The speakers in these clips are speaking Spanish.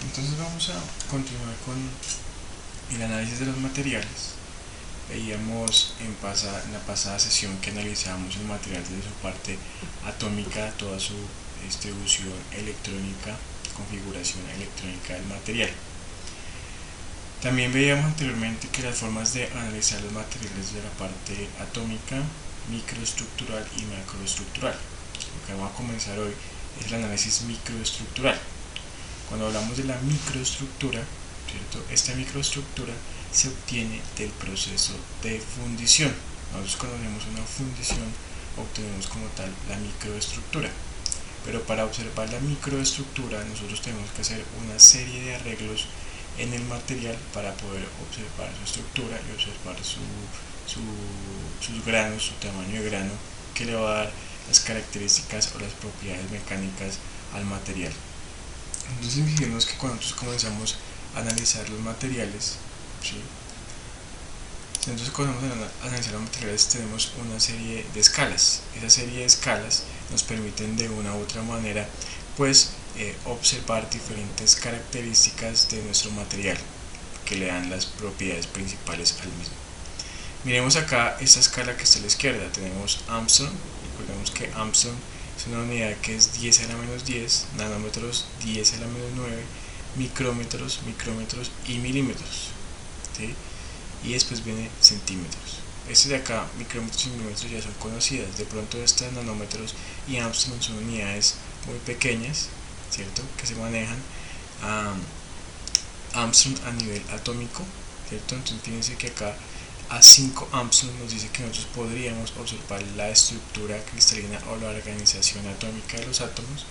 Entonces vamos a continuar con el análisis de los materiales. Veíamos en la pasada sesión que analizábamos el material desde su parte atómica, toda su distribución electrónica, configuración electrónica del material. También veíamos anteriormente que las formas de analizar los materiales de la parte atómica, microestructural y macroestructural. Lo que vamos a comenzar hoy es el análisis microestructural. Cuando hablamos de la microestructura, ¿cierto? Esta microestructura se obtiene del proceso de fundición. Nosotros conocemos una fundición, obtenemos como tal la microestructura. Pero para observar la microestructura nosotros tenemos que hacer una serie de arreglos en el material para poder observar su estructura y observar sus granos, su tamaño de grano, que le va a dar las características o las propiedades mecánicas al material. Entonces fijemos que cuando nosotros comenzamos a analizar los materiales, ¿sí? Entonces cuando comenzamos a analizar los materiales tenemos una serie de escalas. Esa serie de escalas nos permiten de una u otra manera pues observar diferentes características de nuestro material que le dan las propiedades principales al mismo. Miremos acá esta escala que está a la izquierda, tenemos Armstrong. Recordemos que Armstrong es una unidad que es 10 a la menos 10, nanómetros 10 a la menos 9, micrómetros, micrómetros y milímetros, ¿sí? Y después viene centímetros. Este de acá, micrómetros y milímetros, ya son conocidas. De pronto estas nanómetros y Armstrong son unidades muy pequeñas, ¿cierto? Que se manejan Armstrong a nivel atómico, ¿cierto? Entonces fíjense que acá a 5 Armstrong nos dice que nosotros podríamos observar la estructura cristalina o la organización atómica de los átomos.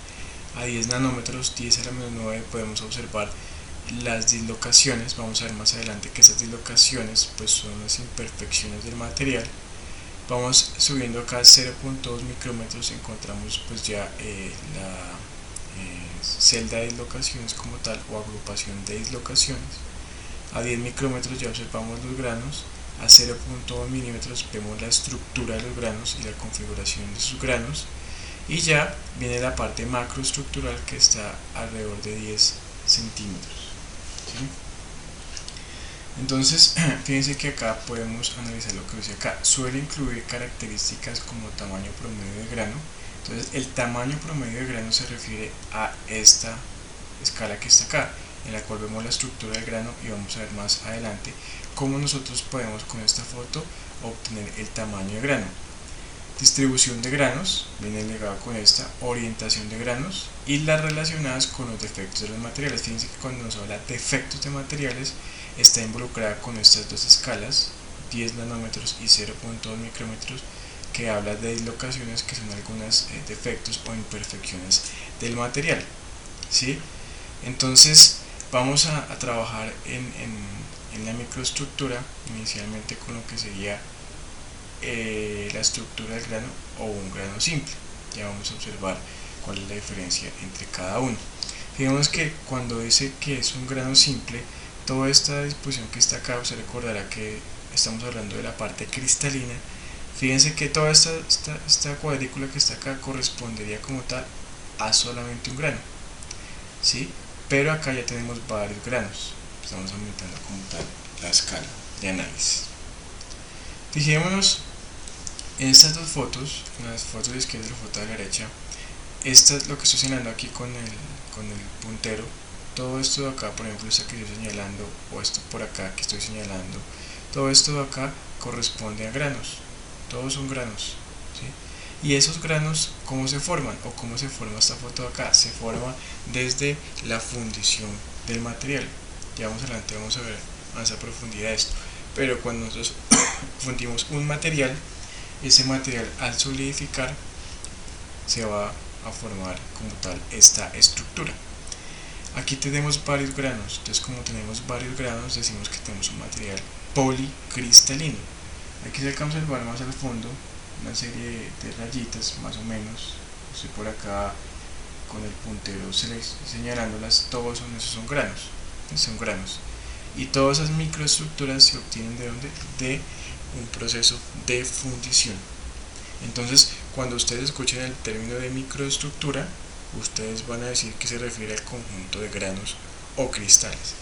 A 10 nanómetros, 10 a la menos 9, podemos observar las dislocaciones. Vamos a ver más adelante que esas dislocaciones pues son las imperfecciones del material. Vamos subiendo acá a 0.2 micrómetros, encontramos pues ya la celda de dislocaciones como tal o agrupación de dislocaciones. A 10 micrómetros ya observamos los granos. A 0.1 milímetros vemos la estructura de los granos y la configuración de sus granos, y ya viene la parte macroestructural que está alrededor de 10 centímetros, ¿sí? Entonces fíjense que acá podemos analizar lo que dice acá. Suele incluir características como tamaño promedio de grano. Entonces el tamaño promedio de grano se refiere a esta escala que está acá, en la cual vemos la estructura del grano, y vamos a ver más adelante cómo nosotros podemos con esta foto obtener el tamaño de grano. Distribución de granos viene ligado con esta, orientación de granos y las relacionadas con los defectos de los materiales. Fíjense que cuando nos habla de defectos de materiales está involucrada con estas dos escalas, 10 nanómetros y 0.2 micrómetros, que habla de dislocaciones, que son algunos defectos o imperfecciones del material, ¿sí? Entonces vamos a trabajar en la microestructura inicialmente con lo que sería la estructura del grano o un grano simple. Ya vamos a observar cuál es la diferencia entre cada uno. Fijemos que cuando dice que es un grano simple, toda esta disposición que está acá, se recordará que estamos hablando de la parte cristalina. Fíjense que toda esta cuadrícula que está acá correspondería como tal a solamente un grano, ¿sí? Pero acá ya tenemos varios granos. Estamos aumentando como tal la escala de análisis. Fijémonos en estas dos fotos, en las fotos de izquierda y la foto de la derecha. Esta es lo que estoy señalando aquí con el puntero. Todo esto de acá, por ejemplo, esto que estoy señalando, o esto por acá que estoy señalando, todo esto de acá corresponde a granos. Todos son granos, ¿sí? Y esos granos, ¿cómo se forman? O ¿cómo se forma esta foto de acá? Se forma desde la fundición del material. Ya más adelante vamos a ver más a profundidad esto. Pero cuando nosotros fundimos un material, ese material al solidificar se va a formar como tal esta estructura. Aquí tenemos varios granos. Entonces, como tenemos varios granos, decimos que tenemos un material policristalino. Aquí se alcanza a observar más al fondo una serie de rayitas, más o menos. Estoy por acá con el puntero señalándolas. Todos esos son granos. Son granos. Y todas esas microestructuras se obtienen de ¿dónde? De un proceso de fundición. Entonces, cuando ustedes escuchen el término de microestructura, ustedes van a decir que se refiere al conjunto de granos o cristales,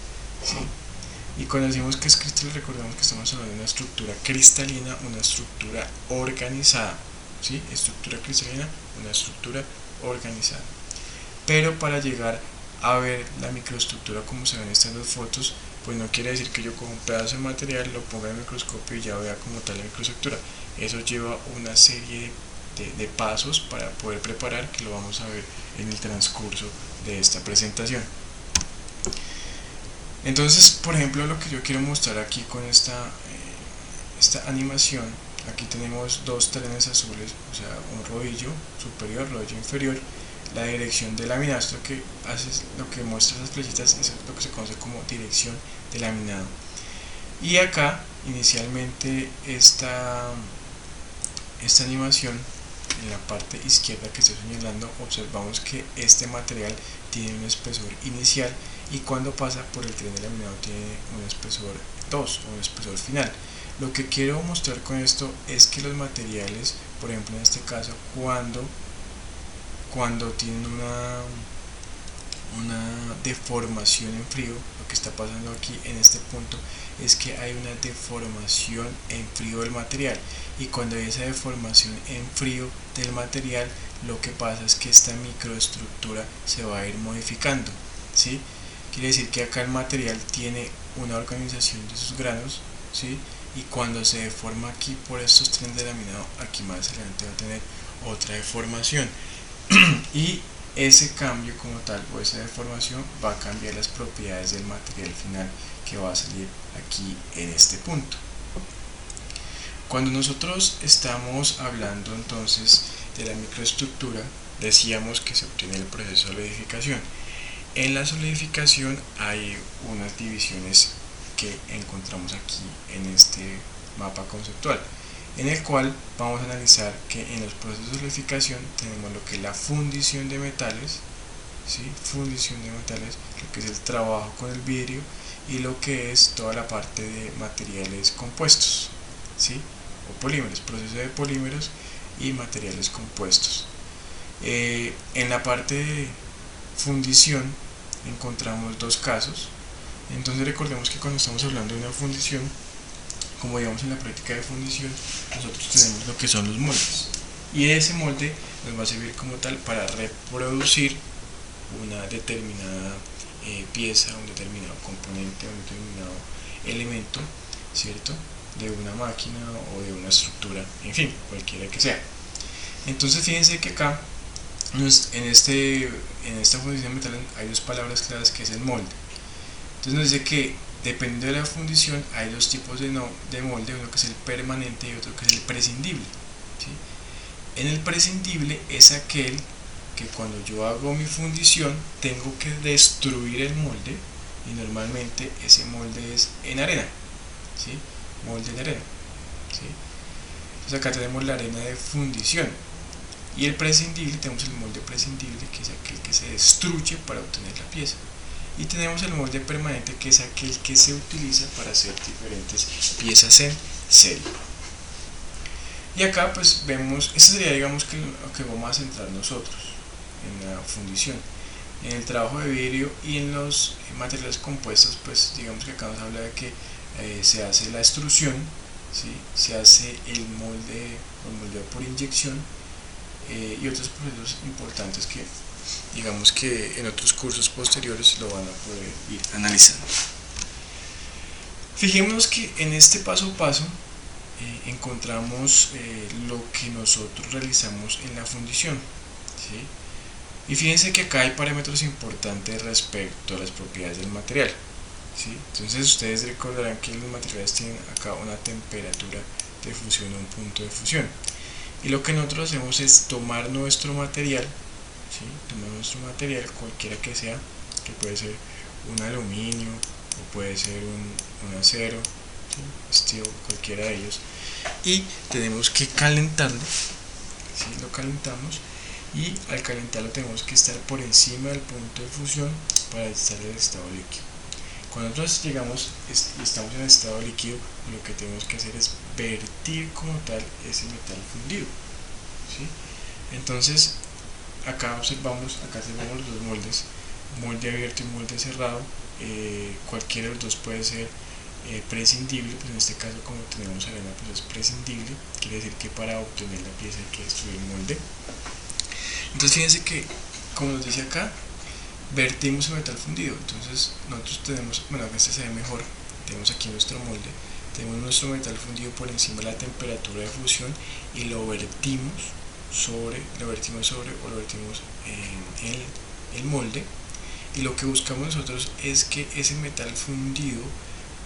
¿sí? Y cuando decimos que es cristal, recordemos que estamos hablando de una estructura cristalina, una estructura organizada, ¿sí? Estructura cristalina, una estructura organizada. Pero para llegar a ver la microestructura como se ven en estas dos fotos, pues no quiere decir que yo coja un pedazo de material, lo ponga en el microscopio y ya vea como tal la microestructura. Eso lleva una serie de pasos para poder preparar, que lo vamos a ver en el transcurso de esta presentación. Entonces, por ejemplo, lo que yo quiero mostrar aquí con esta animación, aquí tenemos dos trenes azules, o sea, un rodillo superior, rodillo inferior. La dirección de laminado, esto que hace, lo que muestra esas flechitas, es lo que se conoce como dirección de laminado. Y acá, inicialmente, esta animación, en la parte izquierda que estoy señalando, observamos que este material tiene un espesor inicial y cuando pasa por el tren de laminado tiene un espesor 2 o un espesor final. Lo que quiero mostrar con esto es que los materiales, por ejemplo en este caso, cuando tienen una deformación en frío, lo que está pasando aquí en este punto es que hay una deformación en frío del material, y cuando hay esa deformación en frío del material, lo que pasa es que esta microestructura se va a ir modificando, ¿sí? Quiere decir que acá el material tiene una organización de sus granos, ¿sí? Y cuando se deforma aquí por estos trenes de laminado, aquí más adelante va a tener otra deformación y ese cambio como tal o esa deformación va a cambiar las propiedades del material final que va a salir aquí en este punto. Cuando nosotros estamos hablando entonces de la microestructura, decíamos que se obtiene el proceso de solidificación. En la solidificación hay unas divisiones que encontramos aquí en este mapa conceptual, en el cual vamos a analizar que en los procesos de solidificación tenemos lo que es la fundición de metales, ¿sí? Fundición de metales, lo que es el trabajo con el vidrio, y lo que es toda la parte de materiales compuestos, ¿sí? O polímeros, proceso de polímeros y materiales compuestos. En la parte de fundición encontramos dos casos. Entonces recordemos que cuando estamos hablando de una fundición, como digamos en la práctica de fundición, nosotros tenemos lo que son los moldes, y ese molde nos va a servir como tal para reproducir una determinada pieza, un determinado componente, un determinado elemento, ¿cierto? De una máquina o de una estructura, en fin, cualquiera que sea. Entonces fíjense que acá en esta fundición de metal hay dos palabras claves, que es el molde. Entonces nos dice que dependiendo de la fundición hay dos tipos de molde, uno que es el permanente y otro que es el prescindible, ¿sí? En el prescindible es aquel que cuando yo hago mi fundición tengo que destruir el molde, y normalmente ese molde es en arena, ¿sí? Molde en arena, ¿sí? Entonces acá tenemos la arena de fundición, y el prescindible, tenemos el molde prescindible, que es aquel que se destruye para obtener la pieza, y tenemos el molde permanente, que es aquel que se utiliza para hacer diferentes piezas en serie. Y acá pues vemos, este sería digamos que lo que vamos a centrar nosotros en la fundición. En el trabajo de vidrio y en los materiales compuestos, pues digamos que acá nos habla de que se hace la extrusión, ¿sí? Se hace el moldeo por inyección, y otros procesos importantes que digamos que en otros cursos posteriores lo van a poder ir analizando. Fijémonos que en este paso a paso encontramos lo que nosotros realizamos en la fundición, ¿sí? Y fíjense que acá hay parámetros importantes respecto a las propiedades del material, ¿sí? Entonces ustedes recordarán que los materiales tienen acá una temperatura de fusión o un punto de fusión, y lo que nosotros hacemos es tomar nuestro material, ¿sí? Tomar nuestro material cualquiera que sea, que puede ser un aluminio o puede ser un acero, ¿sí? Steel, cualquiera de ellos, y tenemos que calentarlo, ¿sí? Lo calentamos, y al calentarlo tenemos que estar por encima del punto de fusión para estar en el estado líquido. Cuando nosotros estamos en el estado líquido, lo que tenemos que hacer es vertir como tal ese metal fundido, ¿sí? Entonces acá observamos los dos moldes. molde abierto y molde cerrado, cualquiera de los dos puede ser prescindible. Pues en este caso, como tenemos arena, pues es prescindible, quiere decir que para obtener la pieza hay que destruir el molde. Entonces fíjense que, como nos dice acá, vertimos el metal fundido. Entonces nosotros tenemos, bueno, acá este se ve mejor, tenemos aquí nuestro molde, tenemos nuestro metal fundido por encima de la temperatura de fusión y lo vertimos sobre o lo vertimos en el molde, y lo que buscamos nosotros es que ese metal fundido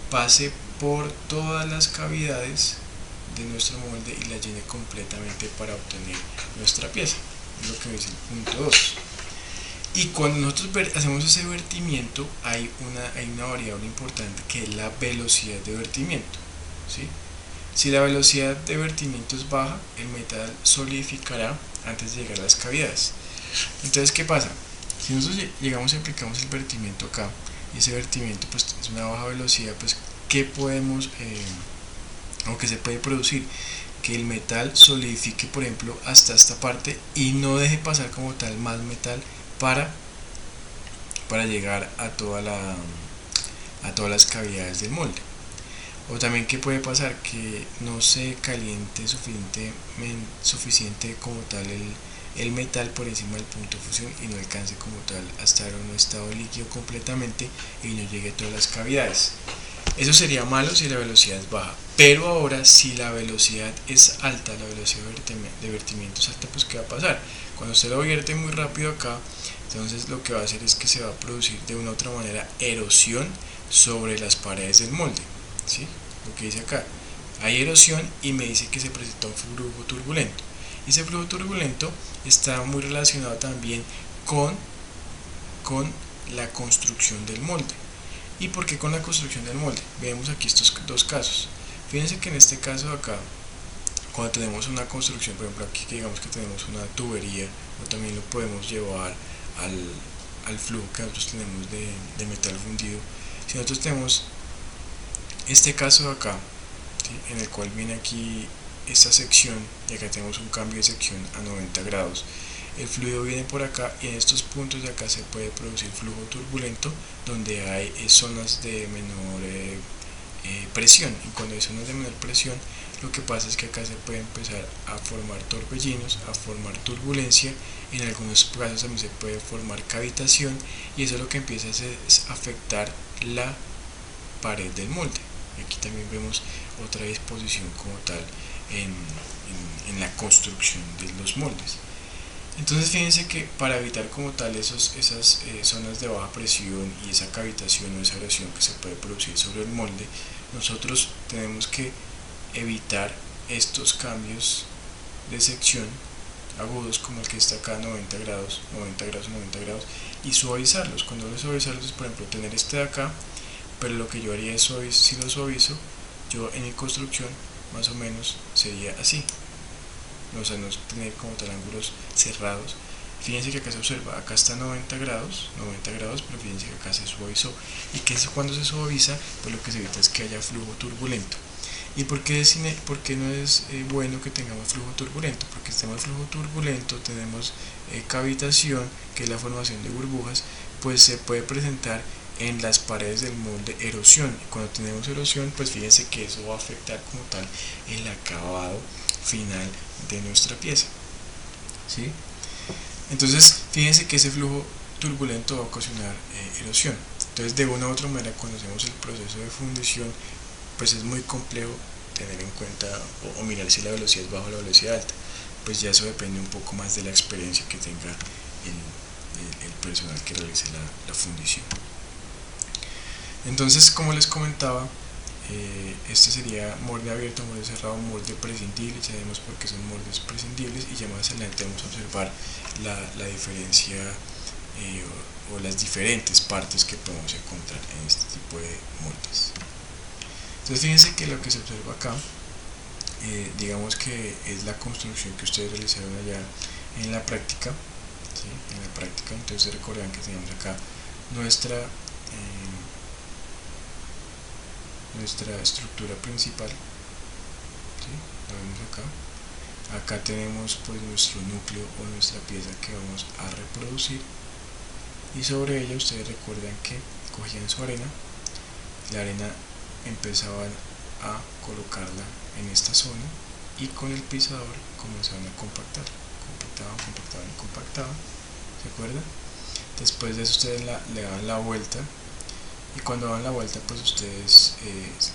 pase por todas las cavidades de nuestro molde y la llene completamente para obtener nuestra pieza. Es lo que dice el punto 2. Y cuando nosotros hacemos ese vertimiento, hay una variable importante que es la velocidad de vertimiento, ¿sí? Si la velocidad de vertimiento es baja, el metal solidificará antes de llegar a las cavidades. Entonces, ¿qué pasa? Si nosotros llegamos y aplicamos el vertimiento acá, y ese vertimiento pues es una baja velocidad, pues ¿qué podemos, o qué se puede producir? Que el metal solidifique, por ejemplo, hasta esta parte y no deje pasar como tal más metal para llegar a todas las cavidades del molde. O también, ¿qué puede pasar? Que no se caliente suficiente como tal el metal por encima del punto de fusión y no alcance como tal a estar en un estado líquido completamente y no llegue a todas las cavidades. Eso sería malo si la velocidad es baja. Pero ahora, si la velocidad es alta, la velocidad de vertimiento es alta, pues ¿qué va a pasar? Cuando usted lo vierte muy rápido acá, entonces lo que va a hacer es que se va a producir de una u otra manera erosión sobre las paredes del molde, ¿sí? Lo que dice acá, hay erosión y me dice que se presenta un flujo turbulento. Y ese flujo turbulento está muy relacionado también con la construcción del molde. ¿Y por qué con la construcción del molde? Vemos aquí estos dos casos. Fíjense que en este caso de acá, cuando tenemos una construcción, por ejemplo aquí que digamos que tenemos una tubería, o también lo podemos llevar al flujo que nosotros tenemos de metal fundido. Si nosotros tenemos este caso de acá, ¿sí?, en el cual viene aquí esta sección y acá tenemos un cambio de sección a 90 grados, el fluido viene por acá y en estos puntos de acá se puede producir flujo turbulento donde hay zonas de menor presión, y cuando hay zonas de menor presión lo que pasa es que acá se puede empezar a formar torbellinos, a formar turbulencia, en algunos casos también se puede formar cavitación, y eso lo que empieza a hacer es afectar la pared del molde. Aquí también vemos otra disposición como tal en la construcción de los moldes. Entonces fíjense que para evitar como tal esas zonas de baja presión y esa cavitación o esa erosión que se puede producir sobre el molde, nosotros tenemos que evitar estos cambios de sección agudos como el que está acá, 90 grados, 90 grados, 90 grados, y suavizarlos. Cuando voy a suavizarlos es, por ejemplo, tener este de acá, pero lo que yo haría es, si lo suavizo, yo en mi construcción más o menos sería así. O sea, no tener como tal ángulos cerrados. Fíjense que acá se observa, acá está 90 grados, pero fíjense que acá se suavizó, y que eso, cuando se suaviza, pues lo que se evita es que haya flujo turbulento. ¿Y por qué no es bueno que tengamos flujo turbulento? Porque si tenemos flujo turbulento, tenemos cavitación, que es la formación de burbujas, pues se puede presentar en las paredes del molde erosión. Y cuando tenemos erosión, pues fíjense que eso va a afectar como tal el acabado final de nuestra pieza, ¿sí? Entonces fíjense que ese flujo turbulento va a ocasionar erosión. Entonces, de una u otra manera, cuando hacemos el proceso de fundición, pues es muy complejo tener en cuenta o mirar si la velocidad es baja o la velocidad alta. Pues ya eso depende un poco más de la experiencia que tenga el personal que realice la fundición. Entonces, como les comentaba, este sería molde abierto, molde cerrado, molde prescindible. Sabemos por qué son moldes prescindibles, y ya más adelante vamos a observar la diferencia o las diferentes partes que podemos encontrar en este tipo de moldes. Entonces fíjense que lo que se observa acá, digamos que es la construcción que ustedes realizaron allá en la práctica, ¿sí? En la práctica. Entonces recuerdan que tenemos acá nuestra estructura principal, ¿sí? Lo vemos acá tenemos pues nuestro núcleo o nuestra pieza que vamos a reproducir, y sobre ella ustedes recuerdan que cogían su arena, la arena empezaban a colocarla en esta zona y con el pisador comenzaban a compactar, compactaban y compactaban, ¿se acuerdan? Después de eso ustedes le daban la vuelta, y cuando daban la vuelta pues ustedes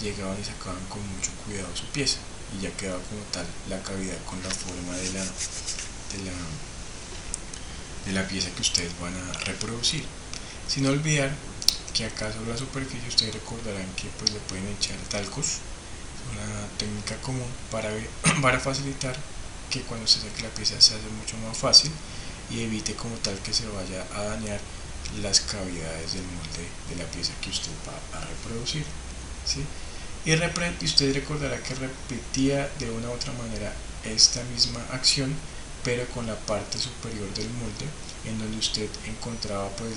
llegaban y sacaban con mucho cuidado su pieza y ya quedaba como tal la cavidad con la forma de la pieza que ustedes van a reproducir, sin olvidar que acá sobre la superficie ustedes recordarán que pues le pueden echar talcos, una técnica común para facilitar que cuando se saque la pieza se hace mucho más fácil y evite como tal que se vaya a dañar las cavidades del molde de la pieza que usted va a reproducir, ¿sí? Y usted recordará que repetía de una u otra manera esta misma acción, pero con la parte superior del molde, en donde usted encontraba pues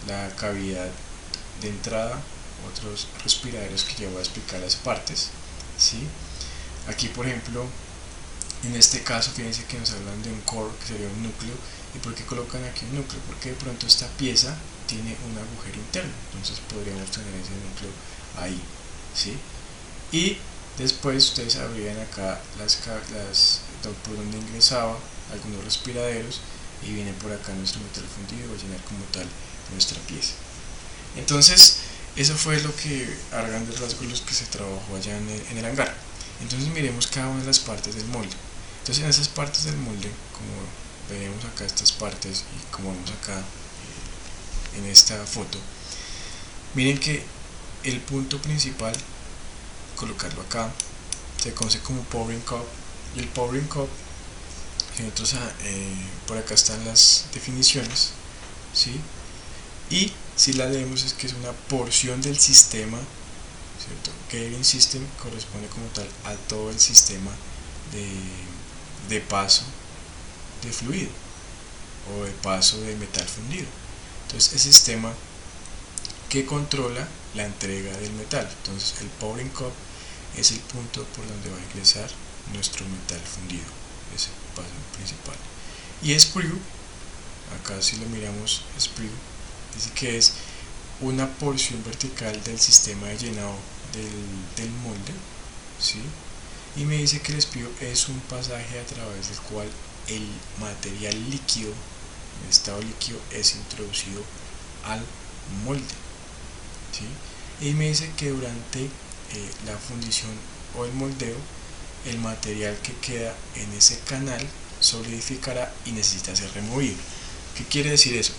la cavidad de entrada, otros respiraderos que ya voy a explicar las partes, ¿sí? Aquí por ejemplo, en este caso fíjense que nos hablan de un core, que sería un núcleo. ¿Y por qué colocan aquí un núcleo? Porque de pronto esta pieza tiene un agujero interno, entonces podríamos tener ese núcleo ahí, ¿sí? Y después ustedes abrían acá por donde ingresaba algunos respiraderos y viene por acá nuestro metal fundido y va a llenar como tal nuestra pieza. Entonces eso fue lo que a grandes rasgos los que se trabajó allá en el hangar. Entonces miremos cada una de las partes del molde. Entonces en esas partes del molde, como veremos acá estas partes y como vemos acá en esta foto, miren que el punto principal, colocarlo acá, se conoce como powering cup, y el powering cup, que nosotros por acá están las definiciones, ¿sí? Y si la leemos es que es una porción del sistema, ¿cierto? Caving system corresponde como tal a todo el sistema de paso de fluido o de paso de metal fundido. Entonces el sistema que controla la entrega del metal. Entonces el powering cup es el punto por donde va a ingresar nuestro metal fundido, ese paso principal. Y sprue, acá si lo miramos, sprue dice que es una porción vertical del sistema de llenado del molde, ¿sí? Y me dice que el sprue es un pasaje a través del cual el material líquido, en estado líquido, es introducido al molde, ¿sí? Y me dice que durante la fundición o el moldeo, el material que queda en ese canal solidificará y necesita ser removido. ¿Qué quiere decir eso?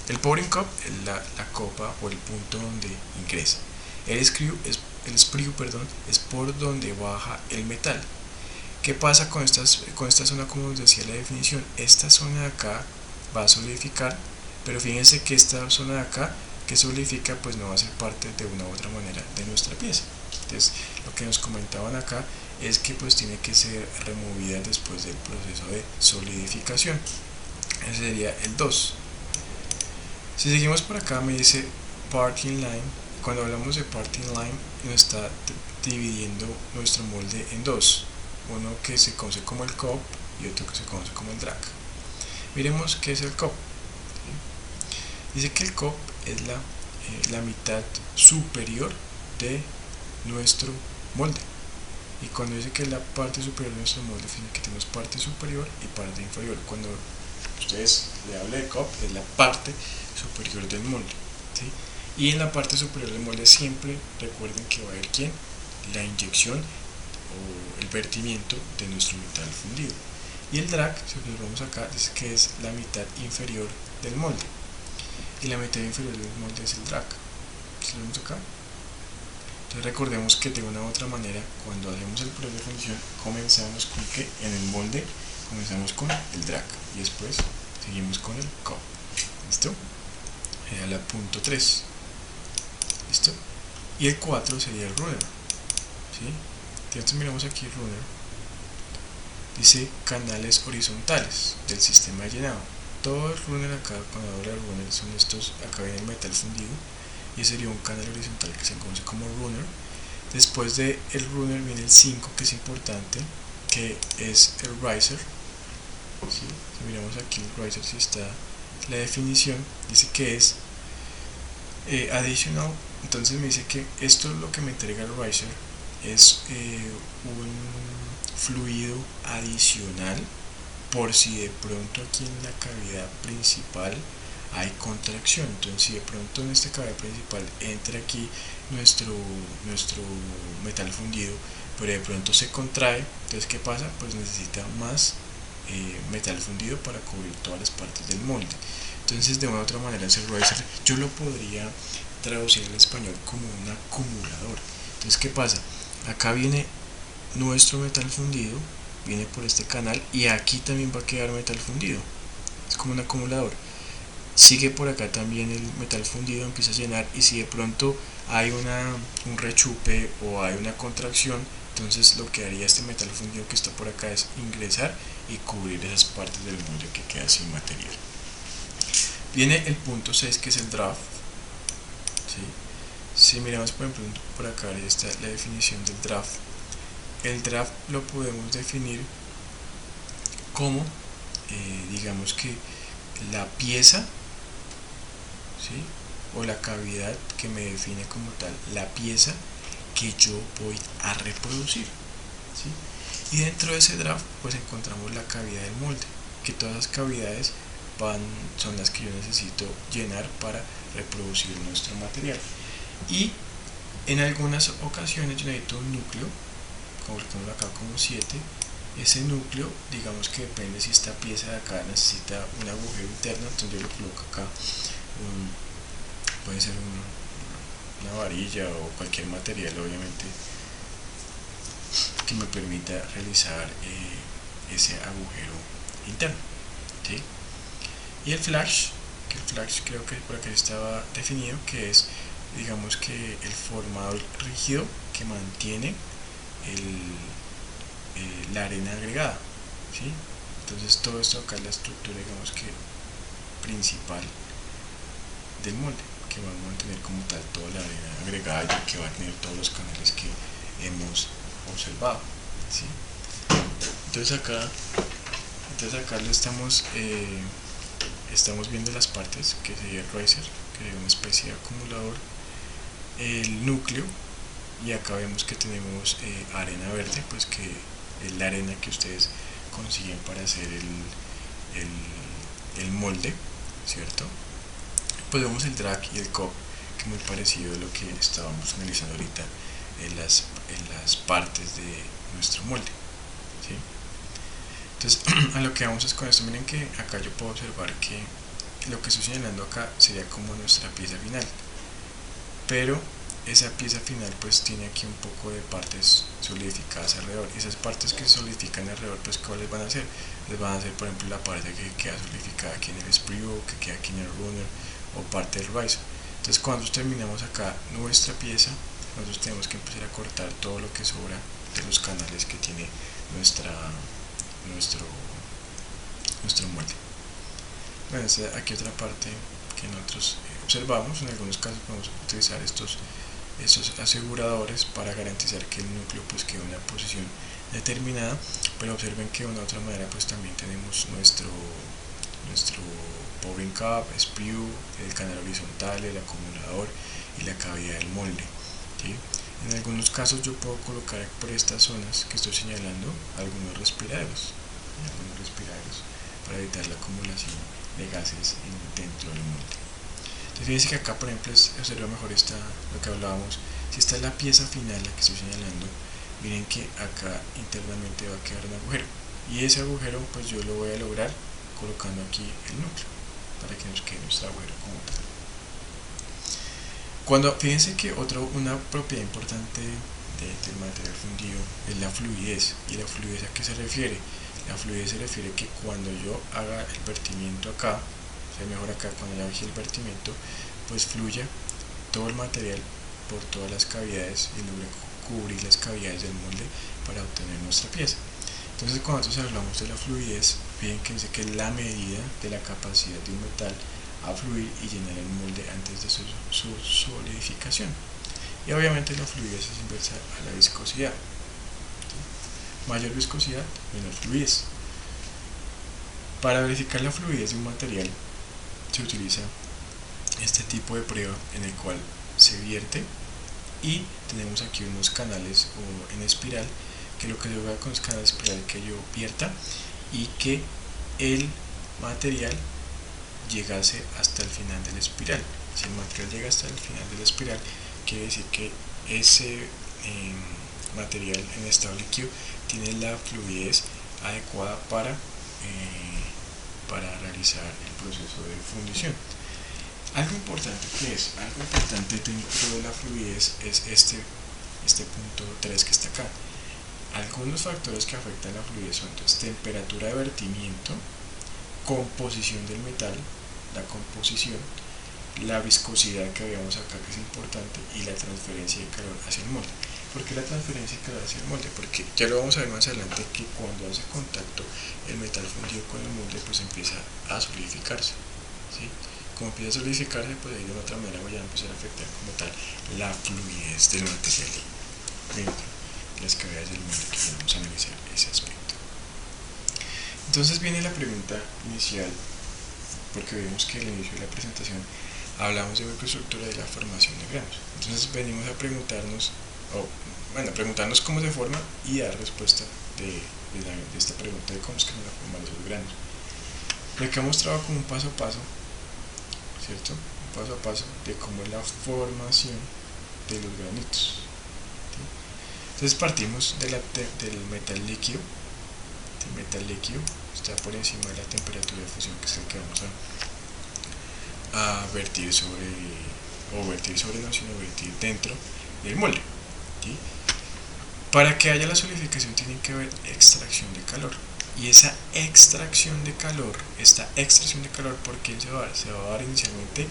El powering cup es la copa o el punto donde ingresa. El sprue es por donde baja el metal. ¿Qué pasa con esta zona? Como nos decía la definición, esta zona de acá va a solidificar, pero fíjense que esta zona de acá que solidifica pues no va a ser parte de una u otra manera de nuestra pieza. Entonces lo que nos comentaban acá es que pues tiene que ser removida después del proceso de solidificación. Ese sería el 2. Si seguimos por acá me dice parting line. Cuando hablamos de parting line nos está dividiendo nuestro molde en dos, uno que se conoce como el cup y otro que se conoce como el drag. Miremos qué es el cup. Dice que el cup es la mitad superior de nuestro molde, y cuando dice que es la parte superior de nuestro molde, significa que tenemos parte superior y parte inferior. Cuando ustedes le hablan de cup, es la parte superior del molde, ¿sí? Y en la parte superior del molde siempre recuerden que va a haber la inyección o el vertimiento de nuestro metal fundido. Y el drag, si observamos acá, dice que es la mitad inferior del molde, y la mitad inferior del molde es el drag. ¿Sí lo vemos acá? Entonces recordemos que de una u otra manera, cuando hacemos el proceso de fundición, comenzamos con que en el molde comenzamos con el drag y después seguimos con el cup. ¿Listo? Sería la punto 3. ¿Listo? Y el 4 sería el runner, ¿sí? Entonces miramos aquí el runner. Dice canales horizontales del sistema de llenado. Todo el runner acá, cuando habla de runner, son estos, acá viene el metal fundido, y ese sería un canal horizontal que se conoce como runner. Después de el runner viene el 5, que es importante, que es el riser, ¿sí? Si miramos aquí el riser, si está la definición dice que es additional. Entonces me dice que esto lo que me entrega el riser es un fluido adicional por si de pronto aquí en la cavidad principal hay contracción. Entonces si de pronto en esta cavidad principal entra aquí nuestro metal fundido, pero de pronto se contrae, entonces ¿qué pasa? Pues necesita más metal fundido para cubrir todas las partes del molde. Entonces de una u otra manera ese riser yo lo podría traducir al español como un acumulador. Entonces ¿qué pasa? Acá viene nuestro metal fundido, viene por este canal y aquí también va a quedar metal fundido, es como un acumulador. Sigue por acá también el metal fundido, empieza a llenar, y si de pronto hay un rechupe o hay una contracción, entonces lo que haría este metal fundido que está por acá es ingresar y cubrir esas partes del molde que queda sin material. Viene el punto 6, que es el draft. ¿Sí? Si miramos por ejemplo por acá está la definición del draft. El draft lo podemos definir como digamos que la pieza, ¿sí? O la cavidad que me define como tal la pieza que yo voy a reproducir, ¿sí? Y dentro de ese draft pues encontramos la cavidad del molde, que todas las cavidades son las que yo necesito llenar para reproducir nuestro material. Y en algunas ocasiones yo necesito un núcleo, como acá como 7. Ese núcleo, digamos que depende si esta pieza de acá necesita un agujero interno, entonces yo le coloco acá puede ser una varilla o cualquier material obviamente que me permita realizar ese agujero interno, ¿sí? Y el flash, que el flash creo que por acá estaba definido, que es digamos que el formador rígido que mantiene la arena agregada, ¿sí? Entonces todo esto acá es la estructura digamos que principal del molde, que va a mantener como tal toda la arena agregada y que va a tener todos los canales que hemos observado, ¿sí? Entonces acá lo estamos viendo las partes, que sería el riser, que es una especie de acumulador, el núcleo, y acá vemos que tenemos arena verde, pues que es la arena que ustedes consiguen para hacer el molde, ¿cierto? Pues vemos el drag y el cup, que es muy parecido a lo que estábamos analizando ahorita en las partes de nuestro molde, ¿sí? Entonces a lo que vamos es con esto. Miren que acá yo puedo observar que lo que estoy señalando acá sería como nuestra pieza final, pero esa pieza final pues tiene aquí un poco de partes solidificadas alrededor, y esas partes que solidifican alrededor pues ¿cuáles van a ser? Les van a ser por ejemplo la parte que queda solidificada aquí en el sprue, que queda aquí en el runner, o parte del riser. Entonces cuando terminamos acá nuestra pieza, nosotros tenemos que empezar a cortar todo lo que sobra de los canales que tiene nuestro molde. Bueno, aquí otra parte que nosotros observamos. En algunos casos podemos utilizar estos aseguradores para garantizar que el núcleo pues quede en una posición determinada, pero observen que de una u otra manera pues también tenemos nuestro pouring cap, sprue, el canal horizontal, el acumulador y la cavidad del molde, ¿sí? En algunos casos yo puedo colocar por estas zonas que estoy señalando algunos respiraderos para evitar la acumulación de gases dentro del molde. Entonces fíjense que acá por ejemplo observa mejor lo que hablábamos. Si esta es la pieza final, la que estoy señalando, miren que acá internamente va a quedar un agujero, y ese agujero pues yo lo voy a lograr colocando aquí el núcleo para que nos quede nuestro agujero como tal. Fíjense que una propiedad importante del material fundido es la fluidez. ¿Y la fluidez a qué se refiere? La fluidez se refiere que cuando yo haga el vertimiento acá, o sea, mejor acá, cuando yo haga el vertimiento, pues fluya todo el material por todas las cavidades y logre cubrir las cavidades del molde para obtener nuestra pieza. Entonces cuando nosotros hablamos de la fluidez, fíjense que es la medida de la capacidad de un metal a fluir y llenar el molde antes de su solidificación. Y obviamente la fluidez es inversa a la viscosidad, ¿sí? Mayor viscosidad, menor fluidez. Para verificar la fluidez de un material, se utiliza este tipo de prueba en el cual se vierte y tenemos aquí unos canales o en espiral, que lo que se logra con los canales espiral es que yo vierta y que el material llegase hasta el final de la espiral. Si el material llega hasta el final de la espiral, quiere decir que ese material en estado líquido tiene la fluidez adecuada para realizar el proceso de fundición. Algo importante dentro de la fluidez es este punto 3 que está acá. Algunos factores que afectan la fluidez son entonces temperatura de vertimiento, composición del metal, la composición, la viscosidad que veamos acá, que es importante, y la transferencia de calor hacia el molde. ¿Por qué la transferencia de calor hacia el molde? Porque ya lo vamos a ver más adelante, que cuando hace contacto el metal fundido con el molde, pues empieza a solidificarse, ¿sí? Como empieza a solidificarse, pues ahí de otra manera voy a empezar a afectar como tal la fluidez del material dentro de las cavidades del molde, que vamos a analizar ese aspecto. Entonces viene la pregunta inicial, porque vemos que al inicio de la presentación hablamos de microestructura y la formación de granos. Entonces venimos a preguntarnos cómo se forma y dar respuesta de esta pregunta de cómo es que van a formar esos granos. Lo que ha mostrado como un paso a paso, ¿cierto? Un paso a paso de cómo es la formación de los granitos, ¿sí? Entonces partimos del metal líquido. El metal líquido está por encima de la temperatura de fusión, que es el que vamos a vertir sobre dentro del molde, ¿sí? Para que haya la solidificación tiene que haber extracción de calor, y esta extracción de calor, ¿por qué se va a dar inicialmente?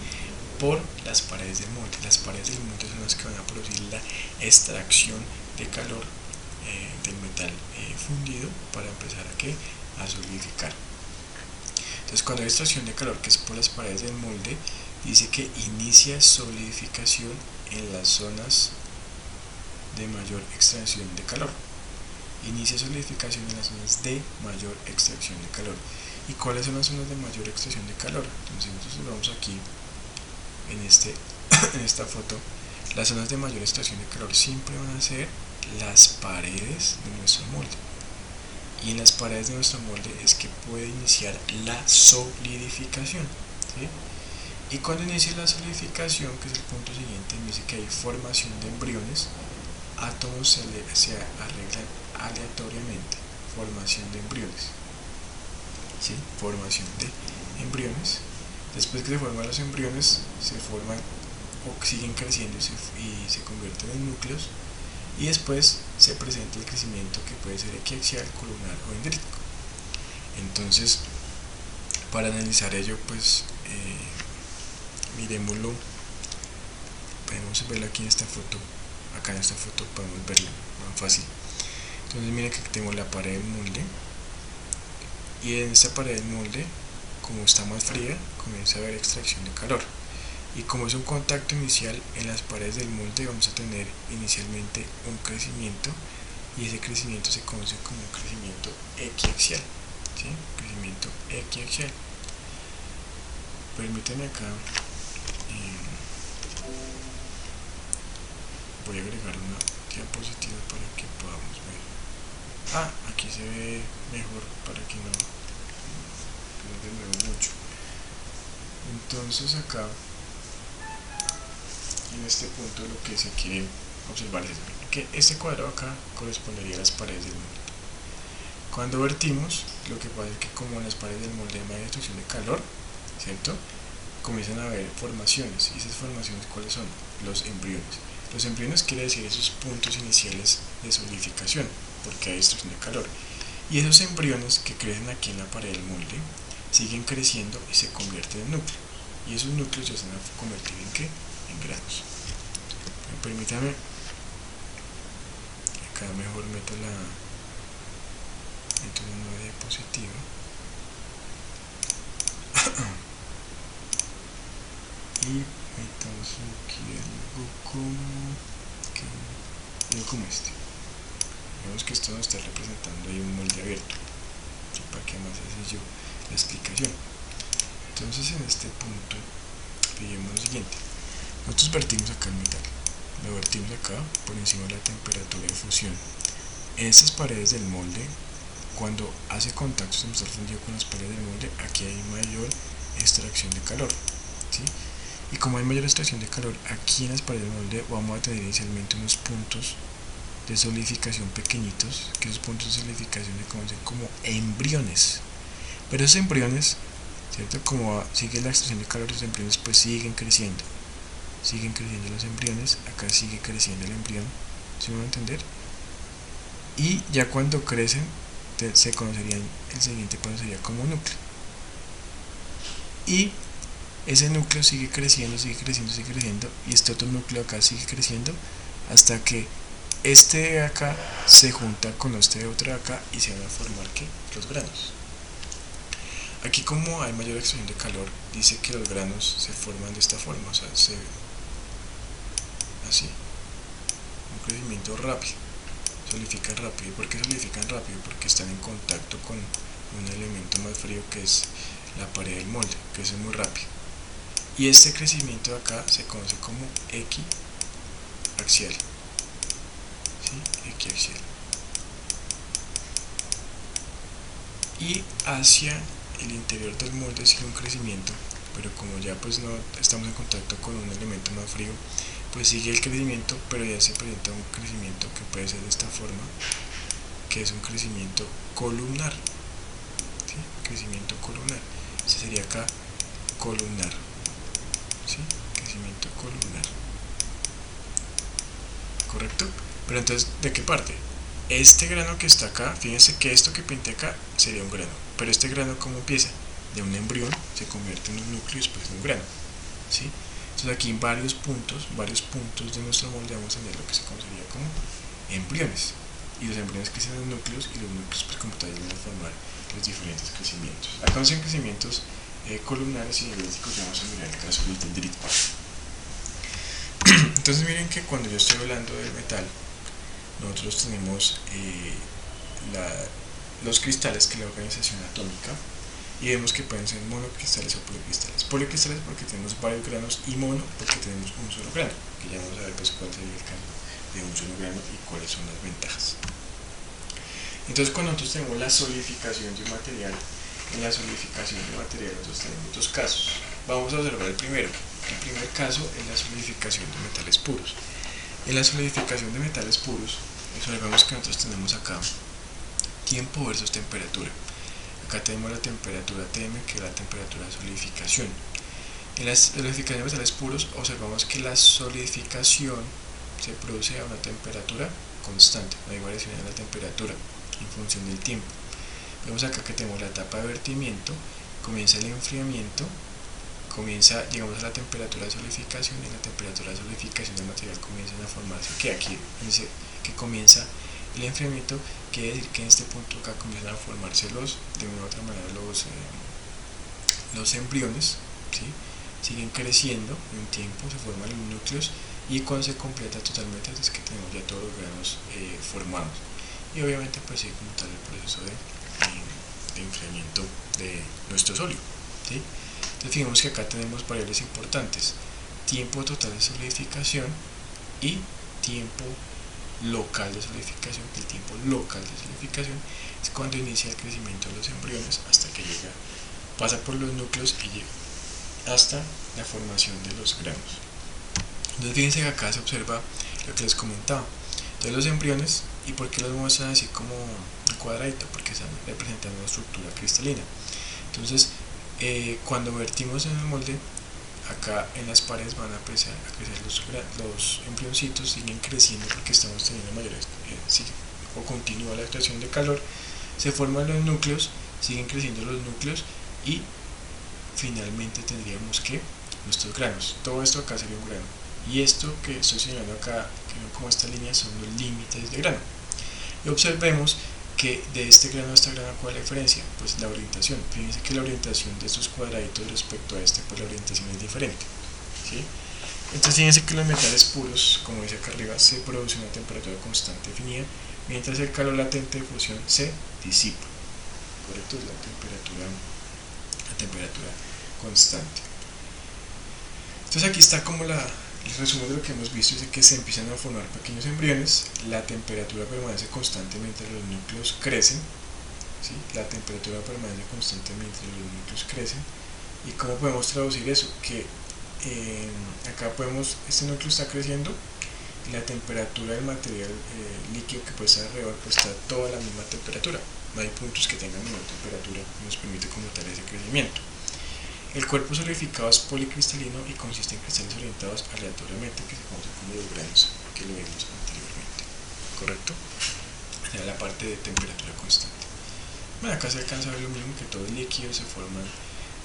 Por las paredes del molde. Las paredes del molde son las que van a producir la extracción de calor del metal fundido para empezar a solidificar. Entonces, cuando hay extracción de calor, que es por las paredes del molde, dice que inicia solidificación en las zonas de mayor extracción de calor. Inicia solidificación en las zonas de mayor extracción de calor. ¿Y cuáles son las zonas de mayor extracción de calor? Entonces vamos aquí en esta foto. Las zonas de mayor extracción de calor siempre van a ser las paredes de nuestro molde. Y en las paredes de nuestro molde es que puede iniciar la solidificación, ¿sí? Y cuando inicia la solidificación, que es el punto siguiente, me dice que hay formación de embriones. Átomos se arreglan aleatoriamente. Formación de embriones, ¿sí? Formación de embriones. Después que se forman los embriones, se forman o siguen creciendo y se convierten en núcleos. Y después se presenta el crecimiento, que puede ser equiaxial, columnar o dendrítico. Entonces, para analizar ello, pues miremoslo. Podemos verlo aquí en esta foto. Acá en esta foto podemos verlo más fácil. Entonces miren que tenemos la pared del molde, y en esta pared del molde, como está más fría, comienza a haber extracción de calor. Y como es un contacto inicial en las paredes del molde, vamos a tener inicialmente un crecimiento, y ese crecimiento se conoce como un crecimiento equiaxial, ¿sí? Crecimiento equiaxial. Permítanme acá, voy a agregar una diapositiva para que podamos ver. Aquí se ve mejor para que no demore mucho. Entonces acá, en este punto, lo que se quiere observar es que este cuadrado acá correspondería a las paredes del molde. Cuando vertimos, lo que pasa es que como en las paredes del molde hay mayor destrucción de calor, ¿cierto?, comienzan a haber formaciones. ¿Y esas formaciones cuáles son? Los embriones. Los embriones quiere decir esos puntos iniciales de solidificación, porque hay destrucción de calor. Y esos embriones que crecen aquí en la pared del molde siguen creciendo y se convierten en núcleos. Y esos núcleos ya se van a convertir en ¿qué? En granos. Permítame, acá mejor meto una nueva diapositiva. Y metamos aquí algo como este. Vemos que esto nos está representando ahí un molde abierto, para que más sencillo la explicación. Entonces en este punto pillemos lo siguiente: nosotros vertimos acá el metal, lo vertimos acá por encima de la temperatura de fusión. En estas paredes del molde, cuando hace contacto este metal fundido con las paredes del molde, aquí hay mayor extracción de calor, ¿sí? Y como hay mayor extracción de calor aquí en las paredes del molde, vamos a tener inicialmente unos puntos de solidificación pequeñitos, que esos puntos de solidificación se conocen como embriones. Pero esos embriones, ¿cierto? Como sigue la extracción de calor, los embriones pues siguen creciendo los embriones, acá sigue creciendo el embrión, ¿sí me van a entender? Y ya cuando crecen, se conocerían, el siguiente paso sería como núcleo. Y ese núcleo sigue creciendo, y este otro núcleo acá sigue creciendo hasta que este de acá se junta con este otro de acá y se van a formar ¿qué? Los granos. Aquí, como hay mayor extracción de calor, dice que los granos se forman de esta forma, o sea, así, un crecimiento rápido, solidifican rápido. ¿Y por qué solidifican rápido? Porque están en contacto con un elemento más frío que es la pared del molde, que es muy rápido. Y este crecimiento de acá se conoce como equiaxial, ¿sí? Equiaxial. Y hacia el interior del molde sigue un crecimiento, pero como ya pues no estamos en contacto con un elemento más frío, pues sigue el crecimiento, pero ya se presenta un crecimiento que puede ser de esta forma, que es un crecimiento columnar, ¿sí? Crecimiento columnar, ese sería acá columnar, ¿sí? Crecimiento columnar, ¿correcto? Pero entonces, ¿de qué parte? Este grano que está acá, fíjense que esto que pinté acá sería un grano, pero este grano, ¿cómo empieza? De un embrión se convierte en un núcleo y después en un grano, ¿sí? Entonces aquí en varios puntos de nuestro molde vamos a tener lo que se conocería como embriones, y los embriones crecen en los núcleos, y los núcleos pues como tal van a formar los diferentes crecimientos. Acá son crecimientos columnares y idénticos. Vamos a mirar el caso del dendrito. Entonces miren que cuando yo estoy hablando del metal, nosotros tenemos los cristales, que es la organización atómica, y vemos que pueden ser monocristales o policristales. Policristales porque tenemos varios granos, y mono porque tenemos un solo grano, que ya vamos a ver pues cuál sería el caso de un solo grano y cuáles son las ventajas. Entonces, cuando nosotros tenemos la solidificación de un material, en la solidificación de material nosotros tenemos dos casos. Vamos a observar el primero. El primer caso es la solidificación de metales puros. En la solidificación de metales puros, observamos que nosotros tenemos acá tiempo versus temperatura. Acá tenemos la temperatura Tm, que es la temperatura de solidificación. En la solidificación de metales puros, observamos que la solidificación se produce a una temperatura constante, no hay variación en la temperatura en función del tiempo. Vemos acá que tenemos la etapa de vertimiento, comienza el enfriamiento, llegamos a la temperatura de solidificación, y en la temperatura de solidificación del material comienzan a formarse, que aquí dice que comienza el enfriamiento, quiere decir que en este punto acá comienzan a formarse de una u otra manera los embriones, ¿sí? Siguen creciendo en un tiempo, se forman los núcleos, y cuando se completa totalmente es que tenemos ya todos los granos formados, y obviamente pues sigue como tal el proceso de enfriamiento de nuestro sólido, ¿sí? Entonces fijemos que acá tenemos variables importantes: tiempo total de solidificación y tiempo local de solidificación. El tiempo local de solidificación es cuando inicia el crecimiento de los embriones hasta que pasa por los núcleos y llega hasta la formación de los granos. Entonces fíjense que acá se observa lo que les comentaba. Entonces los embriones, ¿y por qué los muestran así como un cuadradito? Porque están representando una estructura cristalina. Entonces cuando vertimos en el molde, acá en las paredes van a empezar a crecer los embrioncitos, siguen creciendo porque estamos teniendo mayores, o continúa la extracción de calor, se forman los núcleos, siguen creciendo los núcleos, y finalmente tendríamos que nuestros granos. Todo esto acá sería un grano, y esto que estoy señalando acá, que no como esta línea, son los límites de grano. Y observemos que de este grano a este grano, ¿cuál es la diferencia? Pues la orientación. Fíjense que la orientación de estos cuadraditos respecto a este, pues la orientación es diferente, ¿sí? Entonces fíjense que los metales puros, como dice acá arriba, se produce a una temperatura constante definida, mientras el calor latente de fusión se disipa, ¿correcto? Es la temperatura constante. Entonces aquí está como el resumen de lo que hemos visto. Dice que se empiezan a formar pequeños embriones, la temperatura permanece constante mientras los núcleos crecen, ¿sí? La temperatura permanece constante mientras los núcleos crecen. ¿Y cómo podemos traducir eso? Que acá este núcleo está creciendo y la temperatura del material líquido que puede estar alrededor pues está toda la misma temperatura, no hay puntos que tengan menor temperatura que nos permite como tal ese crecimiento. El cuerpo solidificado es policristalino y consiste en cristales orientados aleatoriamente que se conocen como los granos, que lo vimos anteriormente, ¿correcto? Esa es la parte de temperatura constante. Bueno, acá se alcanza a ver lo mismo, que todo es líquido, se forman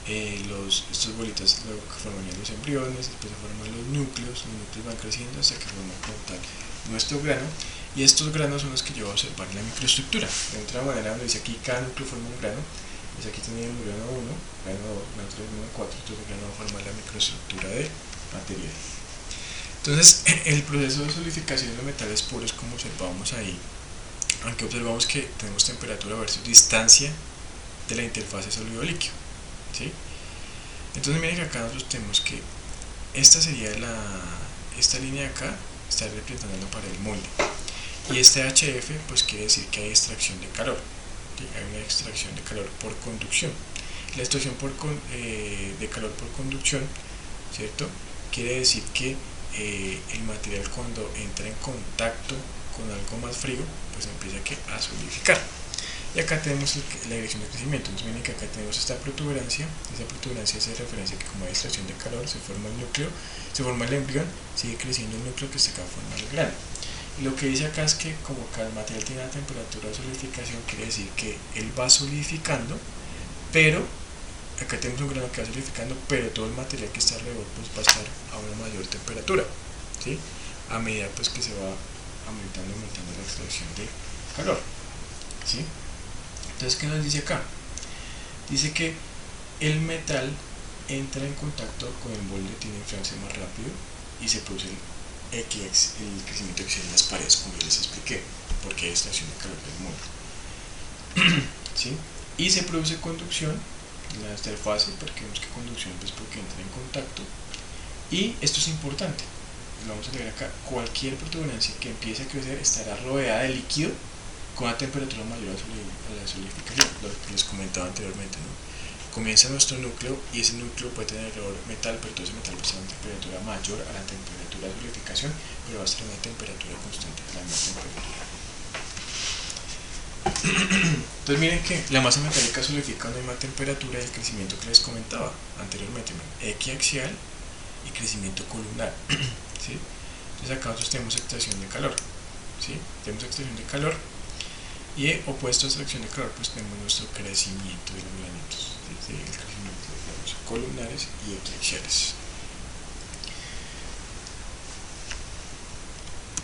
estas bolitas luego que formarían los embriones, después se forman los núcleos van creciendo hasta que forman como tal nuestro grano, y estos granos son los que yo voy a observar en la microestructura. De otra manera, donde dice aquí cada núcleo forma un grano, pues aquí tenemos grano 1, grano 2, grano 3, grano 4, entonces el grano va a formar la microestructura de material. Entonces, el proceso de solidificación de los metales puros, como observamos ahí, aunque observamos que tenemos temperatura versus distancia de la interfase sólido-líquido, ¿sí? Entonces miren que acá nosotros tenemos que esta sería esta línea de acá está representando la pared del molde, y este HF pues quiere decir que hay extracción de calor, ¿sí? Hay una extracción de calor por conducción. La extracción de calor por conducción, ¿cierto? Quiere decir que el material cuando entra en contacto con algo más frío pues empieza a solidificar. Y acá tenemos la dirección de crecimiento. Entonces miren que acá tenemos esta protuberancia. Esa protuberancia hace referencia a que como hay extracción de calor se forma el núcleo, se forma el embrión, sigue creciendo el núcleo que se acaba de formar el grano. Y lo que dice acá es que como cada material tiene una temperatura de solidificación, quiere decir que él va solidificando, pero acá tenemos un grano que va solidificando, pero todo el material que está alrededor pues va a estar a una mayor temperatura, ¿sí? A medida pues que se va aumentando la extracción de calor, ¿sí? Entonces, ¿qué nos dice acá? Dice que el metal entra en contacto con el molde, tiene influencia más rápido y se produce el crecimiento axial en las paredes, como yo les expliqué, porque hay extracción de calor del molde, ¿sí? Y se produce conducción en la interfase, porque vemos que conducción es porque entra en contacto, y esto es importante, lo vamos a leer acá: cualquier protuberancia que empiece a crecer estará rodeada de líquido con una temperatura mayor a la solidificación, lo que les comentaba anteriormente, ¿no? Comienza nuestro núcleo y ese núcleo puede tener metal, pero todo ese metal va a estar a una temperatura mayor a la temperatura de solidificación, pero va a estar a una temperatura constante, a la misma temperatura. Entonces miren que la masa metálica solidifica a una misma temperatura y el crecimiento que les comentaba anteriormente, equiaxial y crecimiento columnar, ¿sí? Entonces acá nosotros tenemos extracción de calor, ¿sí? Tenemos extracción de calor. Y opuesto a extracción de calor pues tenemos nuestro crecimiento de los granitos, desde el crecimiento de los columnares y equiaxiales.